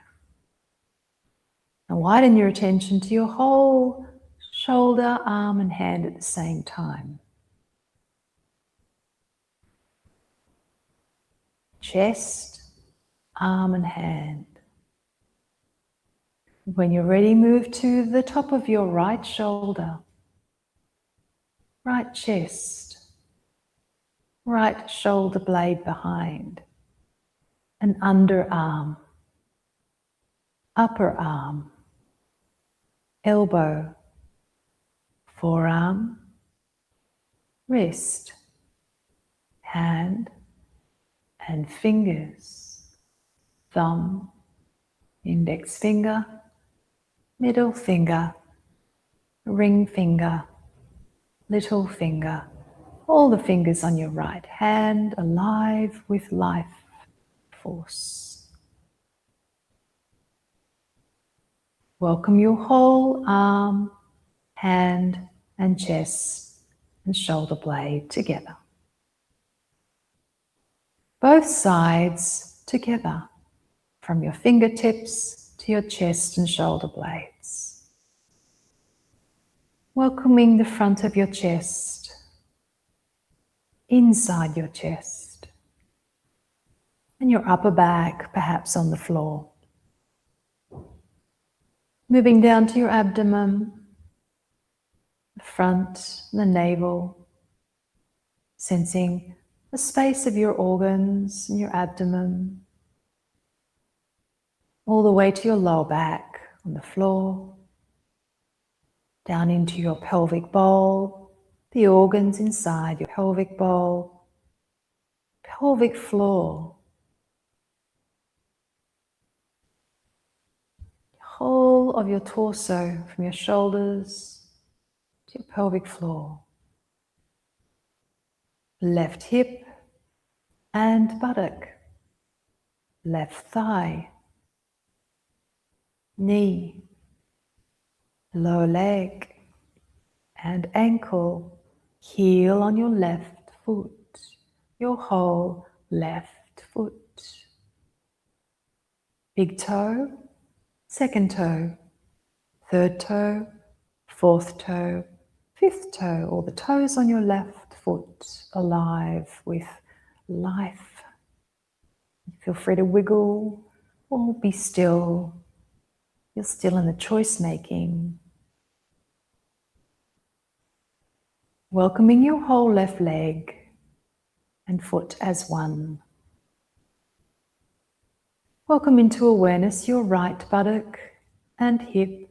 And widen your attention to your whole shoulder, arm, and hand at the same time. Chest, arm, and hand. When you're ready, move to the top of your right shoulder, right chest, right shoulder blade behind, and underarm, upper arm, elbow, forearm, wrist, hand, and fingers, thumb, index finger, middle finger, ring finger, little finger, all the fingers on your right hand alive with life force. Welcome your whole arm, hand, and chest and shoulder blade together. Both sides together, from your fingertips to your chest and shoulder blades. Welcoming the front of your chest, inside your chest, and your upper back perhaps on the floor. Moving down to your abdomen, the front, the navel, sensing the space of your organs and your abdomen. all the way to your lower back on the floor, down into your pelvic bowl, the organs inside your pelvic bowl, pelvic floor, whole of your torso from your shoulders to your pelvic floor, left hip and buttock, left thigh, knee, lower leg and ankle, heel on your left foot, your whole left foot, big toe, second toe, third toe, fourth toe, fifth toe, all the toes on your left foot alive with life. Feel free to wiggle or be still. You're still in the choice making. Welcoming your whole left leg and foot as one. Welcome into awareness your right buttock and hip,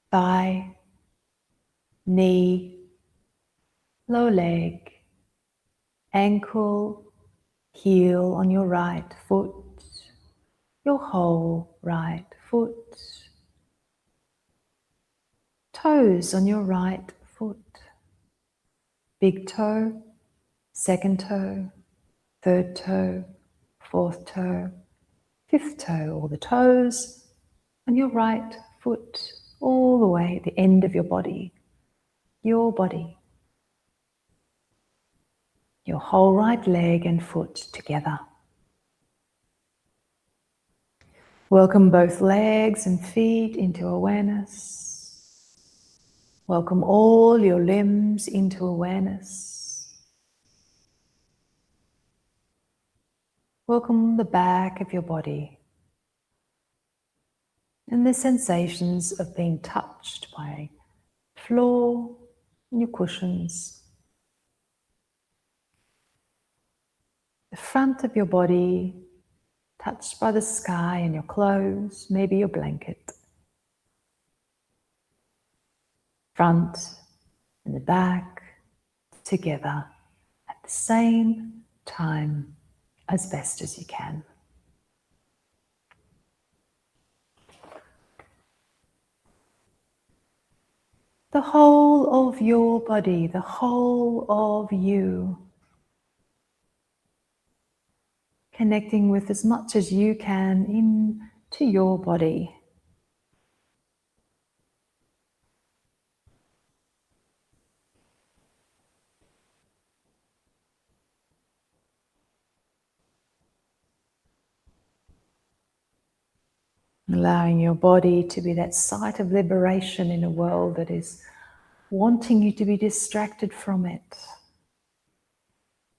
thigh, knee, lower leg, ankle, heel on your right foot, your whole right foot, toes on your right foot, big toe, second toe, third toe, fourth toe, fifth toe, all the toes on your right foot, all the way at the end of your body, your whole right leg and foot together. Welcome both legs and feet into awareness. Welcome all your limbs into awareness. Welcome the back of your body and the sensations of being touched by floor and your cushions. The front of your body touched by the sky and your clothes, maybe your blanket. Front and the back together at the same time as best as you can. The whole of your body, the whole of you, connecting with as much as you can into your body. Allowing your body to be that site of liberation in a world that is wanting you to be distracted from it.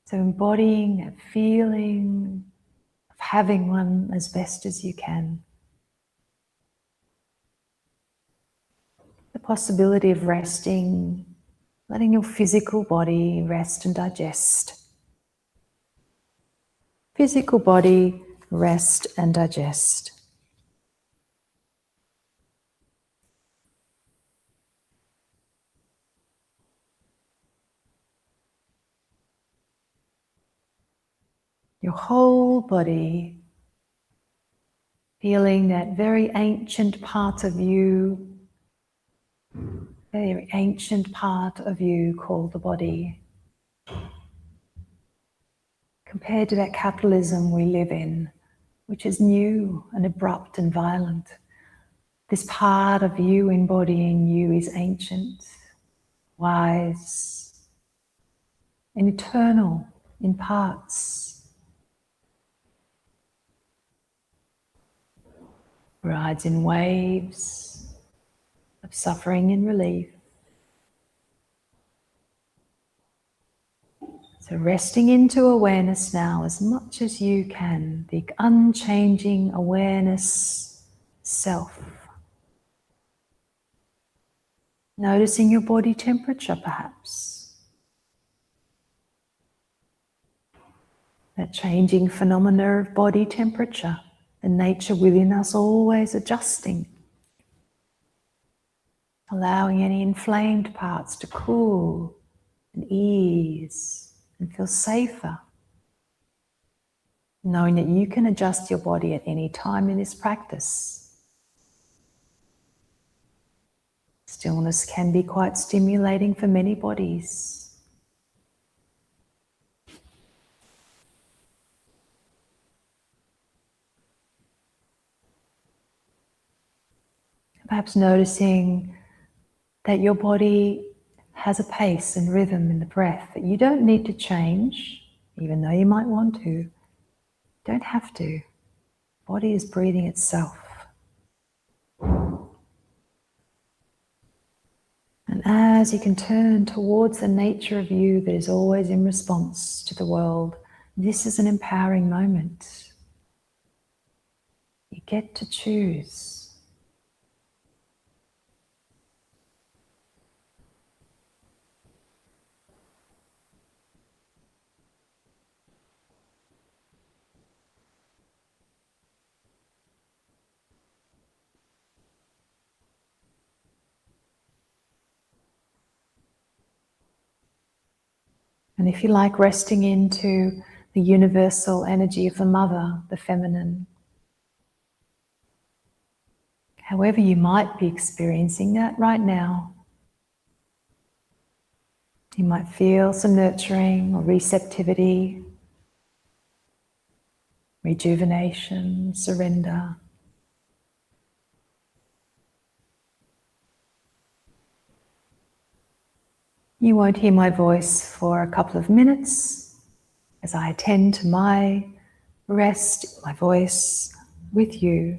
So embodying that feeling of having one as best as you can. The possibility of resting, letting your physical body rest and digest. Physical body, rest and digest. Your whole body, feeling that very ancient part of you, very ancient part of you called the body. Compared to that capitalism we live in, which is new and abrupt and violent, this part of you embodying you is ancient, wise, and eternal in parts. Rides in waves of suffering and relief. So resting into awareness now as much as you can, the unchanging awareness self. Noticing your body temperature perhaps. That changing phenomena of body temperature the nature within us always adjusting, allowing any inflamed parts to cool and ease and feel safer, knowing that you can adjust your body at any time in this practice. Stillness can be quite stimulating for many bodies. Perhaps noticing that your body has a pace and rhythm in the breath that you don't need to change, even though you might want to. Don't have to. The body is breathing itself. And as you can turn towards the nature of you that is always in response to the world, this is an empowering moment. You get to choose. And if you like, resting into the universal energy of the mother, the feminine. However you might be experiencing that right now. You might feel some nurturing or receptivity, rejuvenation, surrender. You won't hear my voice for a couple of minutes as I attend to my rest, my voice with you.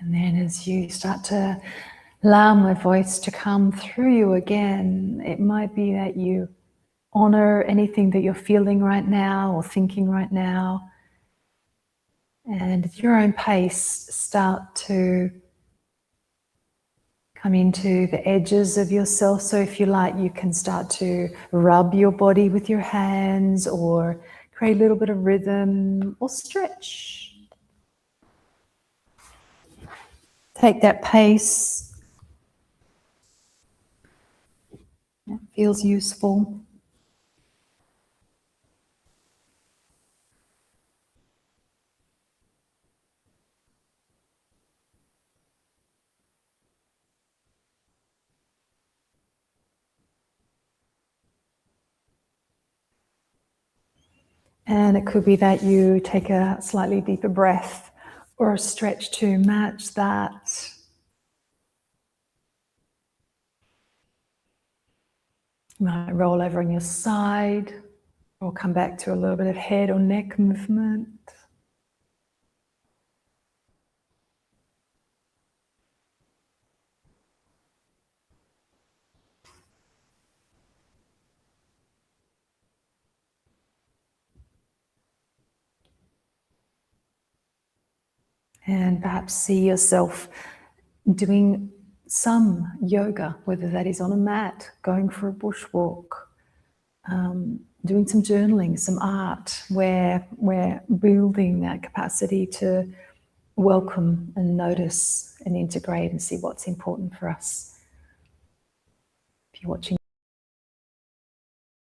And then as you start to allow my voice to come through you again, it might be that you honor anything that you're feeling right now or thinking right now. And at your own pace, start to come into the edges of yourself. So if you like, you can start to rub your body with your hands or create a little bit of rhythm or stretch. Take that pace. It feels useful. And it could be that you take a slightly deeper breath or a stretch to match that. You might roll over on your side or come back to a little bit of head or neck movement. And perhaps see yourself doing some yoga, whether that is on a mat, going for a bushwalk, doing some journaling, some art, where we're building that capacity to welcome and notice and integrate and see what's important for us. If you're watching